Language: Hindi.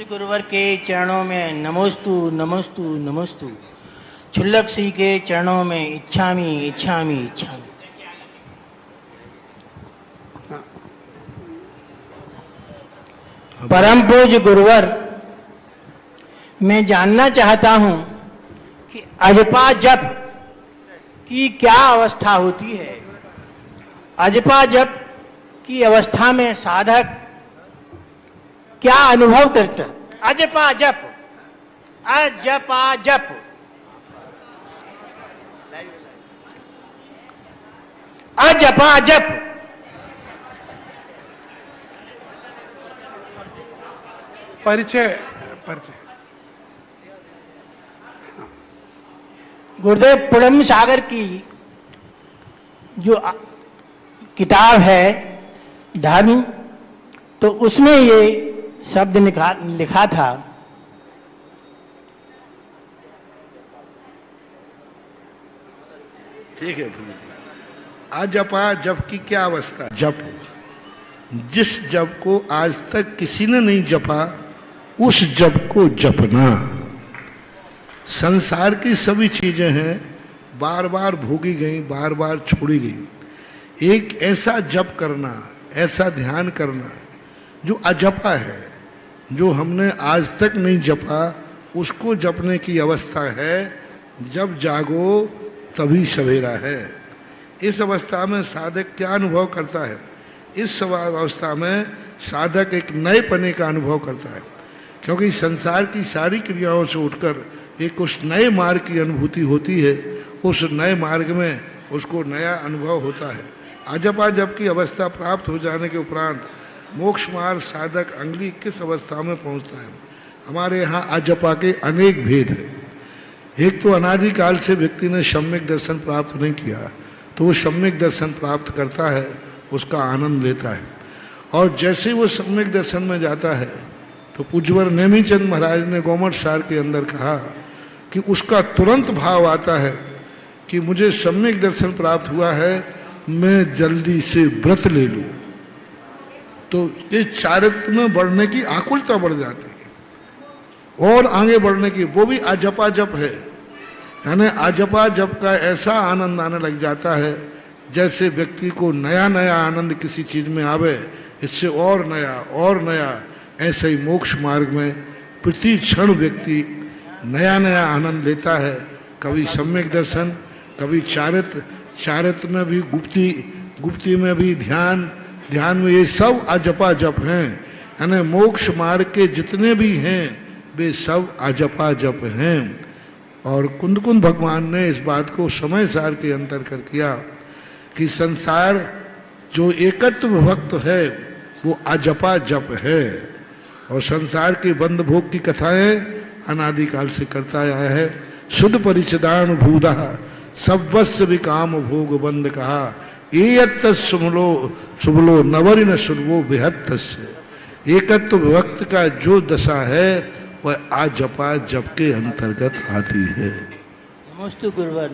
गुरुवर के चरणों में नमोस्तु नमोस्तु नमोस्तु। क्षुल्लक श्री के चरणों में इच्छामि इच्छामि इच्छामि। परम पूज्य गुरुवर, मैं जानना चाहता हूं कि अजपा जप की क्या अवस्था होती है। अजपा जप की अवस्था में साधक क्या अनुभव करता? अजपा जप, अजपा जप, अजपा जप। परिचय परिचय गुरुदेव पुरम सागर की जो किताब है धर्म, तो उसमें ये शब्द लिखा था। ठीक है। अजपा जप की क्या अवस्था? जप, जिस जप को आज तक किसी ने नहीं जपा, उस जप को जपना। संसार की सभी चीजें हैं, बार बार भोगी गई, बार बार छोड़ी गई। एक ऐसा जप करना, ऐसा ध्यान करना जो अजपा है, जो हमने आज तक नहीं जपा, उसको जपने की अवस्था है। जब जागो तभी सवेरा है। इस अवस्था में साधक क्या अनुभव करता है? इस अवस्था में साधक एक नए पने का अनुभव करता है, क्योंकि संसार की सारी क्रियाओं से उठकर एक उस नए मार्ग की अनुभूति होती है। उस नए मार्ग में उसको नया अनुभव होता है। अजपा जप की अवस्था प्राप्त हो जाने के उपरांत मोक्ष मार्ग साधक अगली किस अवस्था में पहुंचता है? हमारे यहाँ अजपा के अनेक भेद है। एक तो अनादिकाल से व्यक्ति ने सम्यक दर्शन प्राप्त नहीं किया, तो वो सम्यक दर्शन प्राप्त करता है, उसका आनंद लेता है। और जैसे वो सम्यक दर्शन में जाता है, तो पूज्यवर नेमीचंद महाराज ने गोमठ सार के अंदर कहा कि उसका तुरंत भाव आता है कि मुझे सम्यक दर्शन प्राप्त हुआ है, मैं जल्दी से व्रत ले लूं। तो इस चारित्र में बढ़ने की आकुलता बढ़ जाती है और आगे बढ़ने की, वो भी अजपा जप है। यानी अजपा जप का ऐसा आनंद आने लग जाता है जैसे व्यक्ति को नया नया आनंद किसी चीज में आवे, इससे और नया। ऐसे ही मोक्ष मार्ग में प्रति क्षण व्यक्ति नया नया आनंद लेता है। कभी सम्यक दर्शन, कभी चारित्र में भी गुप्ती में भी ध्यान में, ये सब अजपा जप हैं। यानी मोक्ष मार्ग के जितने भी हैं वे सब अजपा जप हैं। और कुंद भगवान ने इस बात को समय सार के अंतर्गत किया कि संसार जो एकत्व भक्त है वो अजपा जप है। और संसार के बंध भोग की कथाएं अनादिकाल से करता आया है। शुद्ध परिचदान भूदा सबवस्व विकाम भोग बंद कहा, एयत्त सुबलो नवरि न सुनवो बेहत्तस्य। एकत्व भक्त का जो दशा है वह अजपा जप के अंतर्गत आती है। नमोस्तु गुरुवर।